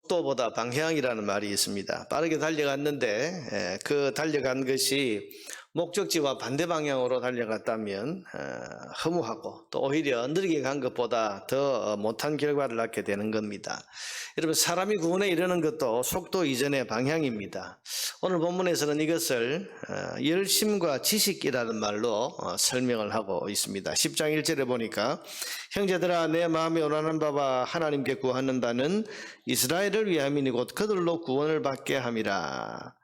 속도보다 방향이라는 말이 있습니다. 빠르게 달려갔는데 그 달려간 것이 목적지와 반대 방향으로 달려갔다면 허무하고 또 오히려 느리게 간 것보다 더 못한 결과를 낳게 되는 겁니다. 여러분, 사람이 구원에 이르는 것도 속도 이전의 방향입니다. 오늘 본문에서는 이것을 열심과 지식이라는 말로 설명을 하고 있습니다. 10장 1절에 보니까 형제들아, 내 마음에 원하는 바와 하나님께 구하는 바는 이스라엘을 위함이니 곧 그들로 구원을 받게 함이라.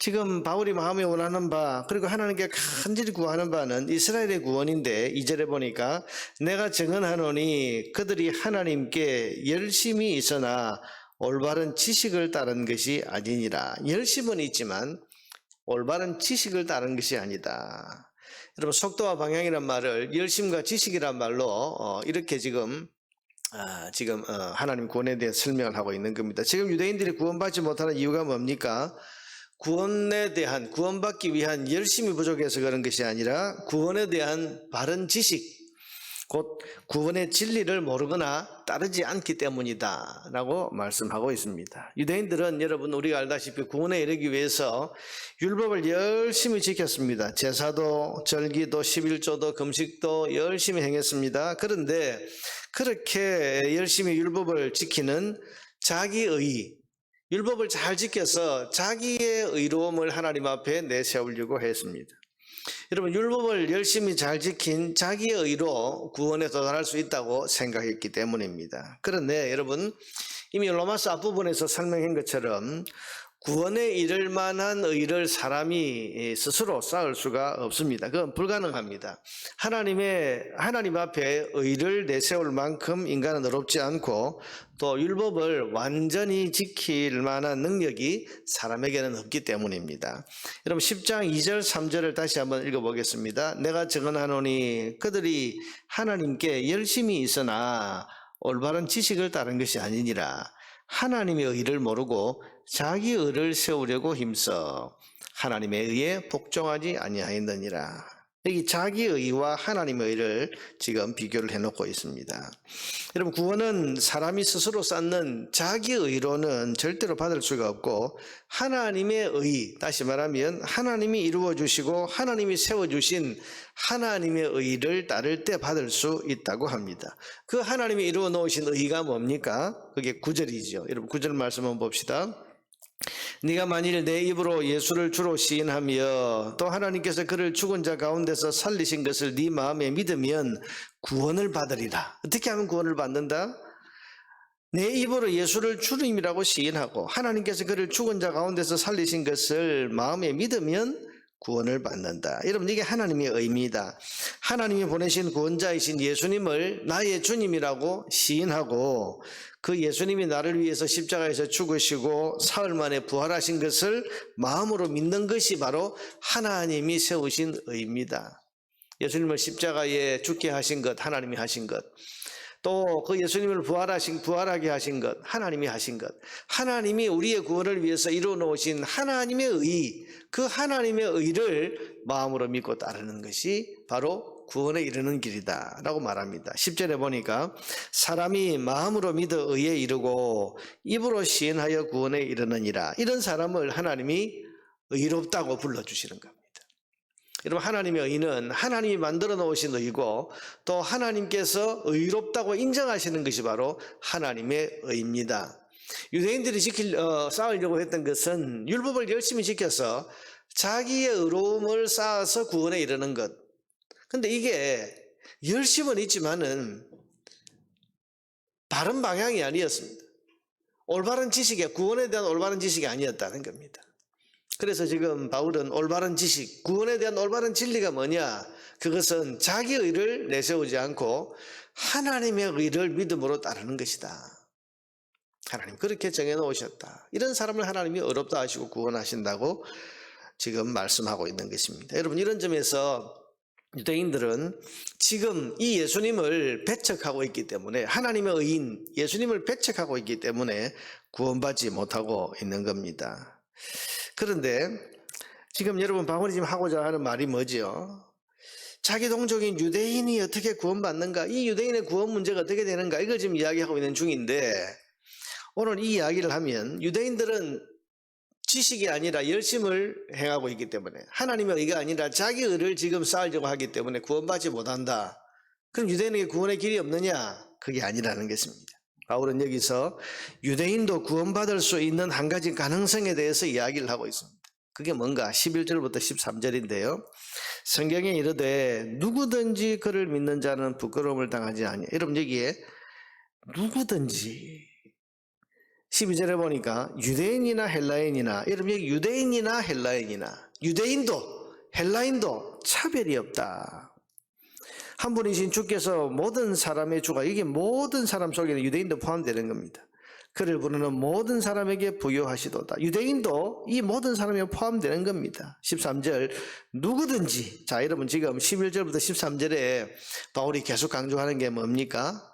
지금 바울이 마음에 원하는 바, 그리고 하나님께 간절히 구하는 바는 이스라엘의 구원인데 2절에 보니까 내가 증언하노니 그들이 하나님께 열심이 있으나 올바른 지식을 따른 것이 아니니라. 열심은 있지만 올바른 지식을 따른 것이 아니다. 여러분, 속도와 방향이란 말을 열심과 지식이란 말로 이렇게 지금 하나님 구원에 대해 설명을 하고 있는 겁니다. 지금 유대인들이 구원받지 못하는 이유가 뭡니까? 구원받기 위한 열심이 부족해서 그런 것이 아니라 구원에 대한 바른 지식, 곧 구원의 진리를 모르거나 따르지 않기 때문이다 라고 말씀하고 있습니다. 유대인들은 여러분, 우리가 알다시피 구원에 이르기 위해서 율법을 열심히 지켰습니다. 제사도, 절기도, 11조도, 금식도 열심히 행했습니다. 그런데 그렇게 열심히 율법을 지키는 자기의, 율법을 잘 지켜서 자기의 의로움을 하나님 앞에 내세우려고 했습니다. 여러분, 율법을 열심히 잘 지킨 자기의 의로 구원에 도달할 수 있다고 생각했기 때문입니다. 그런데 여러분, 이미 로마서 앞부분에서 설명한 것처럼 구원에 이를 만한 의를 사람이 스스로 쌓을 수가 없습니다. 그건 불가능합니다. 하나님 앞에 의를 내세울 만큼 인간은 어렵지 않고 또 율법을 완전히 지킬 만한 능력이 사람에게는 없기 때문입니다. 여러분, 10장 2절 3절을 다시 한번 읽어보겠습니다. 내가 증언하노니 그들이 하나님께 열심히 있으나 올바른 지식을 따른 것이 아니니라. 하나님의 의를 모르고 자기 의를 세우려고 힘써 하나님의 의에 복종하지 아니하였느니라. 여기 자기 의와 하나님의 의를 지금 비교를 해놓고 있습니다. 여러분, 구원은 사람이 스스로 쌓는 자기 의로는 절대로 받을 수가 없고 하나님의 의, 다시 말하면 하나님이 이루어주시고 하나님이 세워주신 하나님의 의를 따를 때 받을 수 있다고 합니다. 그 하나님이 이루어 놓으신 의가 뭡니까? 그게 9절이죠. 여러분, 9절 말씀 한번 봅시다. 네가 만일 내 입으로 예수를 주로 시인하며 또 하나님께서 그를 죽은 자 가운데서 살리신 것을 네 마음에 믿으면 구원을 받으리라. 어떻게 하면 구원을 받는다? 내 입으로 예수를 주님이라고 시인하고 하나님께서 그를 죽은 자 가운데서 살리신 것을 마음에 믿으면 구원을 받는다. 여러분, 이게 하나님의 의미다. 하나님이 보내신 구원자이신 예수님을 나의 주님이라고 시인하고 그 예수님이 나를 위해서 십자가에서 죽으시고 사흘 만에 부활하신 것을 마음으로 믿는 것이 바로 하나님이 세우신 의입니다. 예수님을 십자가에 죽게 하신 것 하나님이 하신 것, 또 그 예수님을 부활하게 하신 것 하나님이 하신 것, 하나님이 우리의 구원을 위해서 이루어 놓으신 하나님의 의, 그 하나님의 의를 마음으로 믿고 따르는 것이 바로 구원에 이르는 길이다 라고 말합니다. 10절에 보니까 사람이 마음으로 믿어 의에 이르고 입으로 시인하여 구원에 이르느니라. 이런 사람을 하나님이 의롭다고 불러주시는 겁니다. 여러분, 하나님의 의는 하나님이 만들어 놓으신 의고 또 하나님께서 의롭다고 인정하시는 것이 바로 하나님의 의입니다. 유대인들이 쌓으려고 했던 것은 율법을 열심히 지켜서 자기의 의로움을 쌓아서 구원에 이르는 것. 근데 이게 열심은 있지만은 바른 방향이 아니었습니다. 올바른 지식에, 구원에 대한 올바른 지식이 아니었다는 겁니다. 그래서 지금 바울은 올바른 지식, 구원에 대한 올바른 진리가 뭐냐? 그것은 자기 의를 내세우지 않고 하나님의 의를 믿음으로 따르는 것이다. 하나님 그렇게 정해놓으셨다. 이런 사람을 하나님이 어렵다 하시고 구원하신다고 지금 말씀하고 있는 것입니다. 여러분, 이런 점에서 유대인들은 지금 이 예수님을 배척하고 있기 때문에, 하나님의 의인 예수님을 배척하고 있기 때문에 구원받지 못하고 있는 겁니다. 그런데 지금 여러분, 바울이 지금 하고자 하는 말이 뭐죠? 자기 동족인 유대인이 어떻게 구원받는가? 이 유대인의 구원 문제가 어떻게 되는가? 이걸 지금 이야기하고 있는 중인데, 오늘 이 이야기를 하면 유대인들은 지식이 아니라 열심을 행하고 있기 때문에 하나님의 의가 아니라 자기 의를 지금 쌓으려고 하기 때문에 구원받지 못한다. 그럼 유대인에게 구원의 길이 없느냐? 그게 아니라는 것입니다. 바울은 여기서 유대인도 구원받을 수 있는 한 가지 가능성에 대해서 이야기를 하고 있습니다. 그게 뭔가 11절부터 13절인데요. 성경에 이르되 누구든지 그를 믿는 자는 부끄러움을 당하지 아니하냐. 여러분 여기에 누구든지 12절에 보니까 유대인이나 헬라인이나, 여러분 여기 유대인이나 헬라인이나, 유대인도 헬라인도 차별이 없다. 한 분이신 주께서 모든 사람의 주가, 이게 모든 사람 속에는 유대인도 포함되는 겁니다. 그를 부르는 모든 사람에게 부여하시도다. 유대인도 이 모든 사람에 포함되는 겁니다. 13절 누구든지, 자 여러분 지금 11절부터 13절에 바울이 계속 강조하는 게 뭡니까?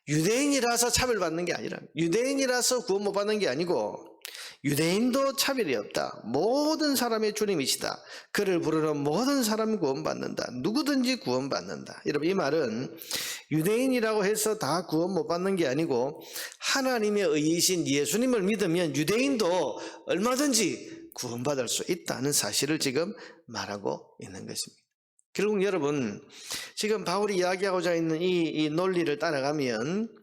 유대인이라서 차별받는 게 아니라, 유대인이라서 구원 못 받는 게 아니고 유대인도 차별이 없다. 모든 사람의 주님이시다. 그를 부르는 모든 사람이 구원받는다. 누구든지 구원받는다. 여러분 이 말은 유대인이라고 해서 다 구원 못 받는 게 아니고 하나님의 의이신 예수님을 믿으면 유대인도 얼마든지 구원받을 수 있다는 사실을 지금 말하고 있는 것입니다. 결국 여러분 지금 바울이 이야기하고자 있는 이 논리를 따라가면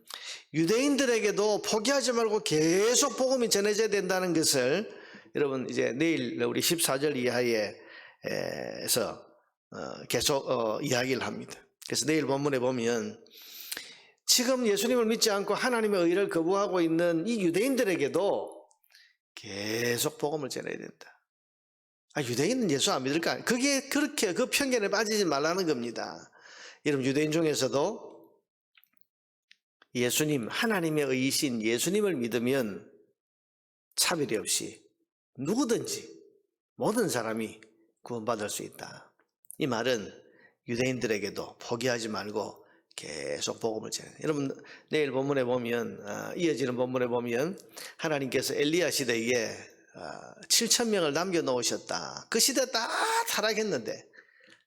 유대인들에게도 포기하지 말고 계속 복음이 전해져야 된다는 것을 여러분 이제 내일 우리 14절 이하에서 계속 이야기를 합니다. 그래서 내일 본문에 보면 지금 예수님을 믿지 않고 하나님의 의를 거부하고 있는 이 유대인들에게도 계속 복음을 전해야 된다. 유대인은 예수 안 믿을까? 그게 그렇게 그 편견에 빠지지 말라는 겁니다. 여러분 유대인 중에서도 예수님, 하나님의 의이신 예수님을 믿으면 차별이 없이 누구든지 모든 사람이 구원받을 수 있다. 이 말은 유대인들에게도 포기하지 말고 계속 복음을 전해요. 여러분 내일 본문에 보면 이어지는 본문에 보면 하나님께서 엘리야 시대에 7,000명을 남겨놓으셨다. 그 시대 다 타락했는데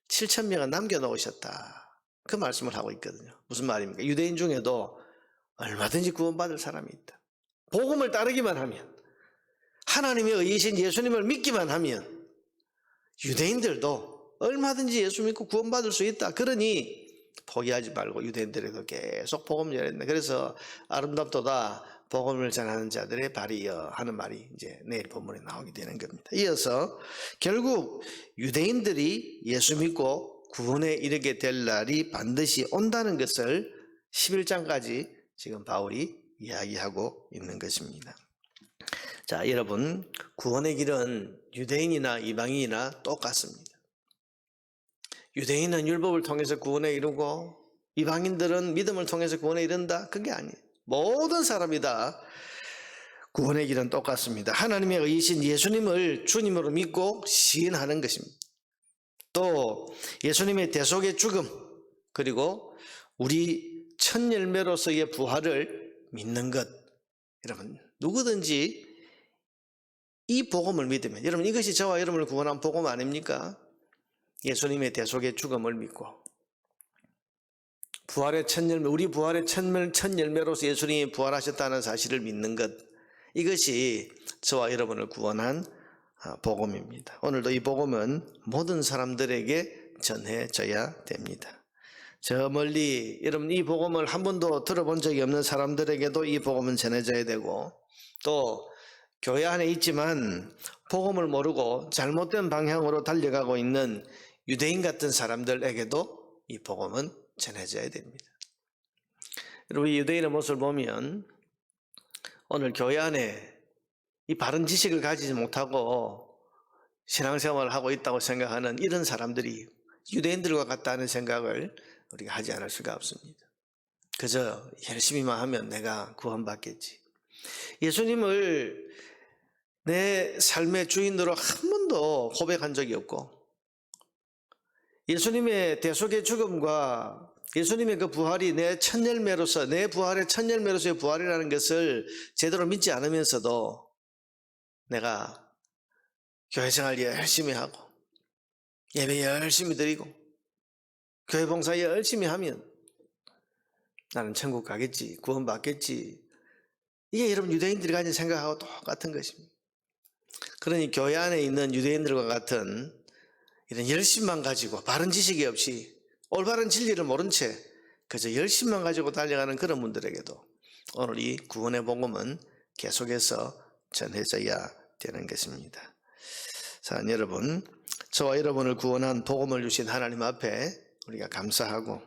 7,000명을 남겨놓으셨다. 그 말씀을 하고 있거든요. 무슨 말입니까? 유대인 중에도 얼마든지 구원받을 사람이 있다. 복음을 따르기만 하면, 하나님의 의이신 예수님을 믿기만 하면 유대인들도 얼마든지 예수 믿고 구원받을 수 있다. 그러니 포기하지 말고 유대인들에도 계속 복음을 전해야 된다. 그래서 아름답도다 복음을 전하는 자들의 발이여 하는 말이 이제 내일 본문에 나오게 되는 겁니다. 이어서 결국 유대인들이 예수 믿고 구원에 이르게 될 날이 반드시 온다는 것을 11장까지 지금 바울이 이야기하고 있는 것입니다. 자, 여러분 구원의 길은 유대인이나 이방인이나 똑같습니다. 유대인은 율법을 통해서 구원에 이르고 이방인들은 믿음을 통해서 구원에 이른다? 그게 아니에요. 모든 사람이 다 구원의 길은 똑같습니다. 하나님의 의이신 예수님을 주님으로 믿고 시인하는 것입니다. 또 예수님의 대속의 죽음, 그리고 우리 첫 열매로서의 부활을 믿는 것. 여러분 누구든지 이 복음을 믿으면, 여러분 이것이 저와 여러분을 구원한 복음 아닙니까? 예수님의 대속의 죽음을 믿고 부활의 첫 열매, 우리 부활의 첫 열매로서 예수님이 부활하셨다는 사실을 믿는 것, 이것이 저와 여러분을 구원한 복음입니다. 오늘도 이 복음은 모든 사람들에게 전해져야 됩니다. 저 멀리 여러분 이 복음을 한 번도 들어본 적이 없는 사람들에게도 이 복음은 전해져야 되고, 또 교회 안에 있지만 복음을 모르고 잘못된 방향으로 달려가고 있는 유대인 같은 사람들에게도 이 복음은 전해져야 됩니다. 여러분 이 유대인의 모습을 보면 오늘 교회 안에 이 바른 지식을 가지지 못하고 신앙생활을 하고 있다고 생각하는 이런 사람들이 유대인들과 같다는 생각을 우리가 하지 않을 수가 없습니다. 그저 열심히만 하면 내가 구원받겠지. 예수님을 내 삶의 주인으로 한 번도 고백한 적이 없고, 예수님의 대속의 죽음과 예수님의 그 부활이 내 첫 열매로서, 내 부활의 첫 열매로서의 부활이라는 것을 제대로 믿지 않으면서도 내가 교회 생활 열심히 하고 예배 열심히 드리고 교회 봉사 열심히 하면 나는 천국 가겠지, 구원 받겠지, 이게 여러분 유대인들이 가진 생각하고 똑같은 것입니다. 그러니 교회 안에 있는 유대인들과 같은 이런 열심만 가지고 바른 지식이 없이 올바른 진리를 모른 채 그저 열심만 가지고 달려가는 그런 분들에게도 오늘 이 구원의 복음은 계속해서 전해져야 되는 것입니다. 자, 여러분, 저와 여러분을 구원한 복음을 주신 하나님 앞에 우리가 감사하고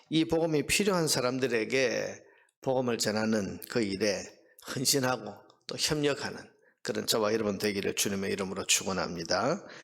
이 복음이 필요한 사람들에게 복음을 전하는 그 일에 헌신하고 또 협력하는 그런 저와 여러분 되기를 주님의 이름으로 축원합니다.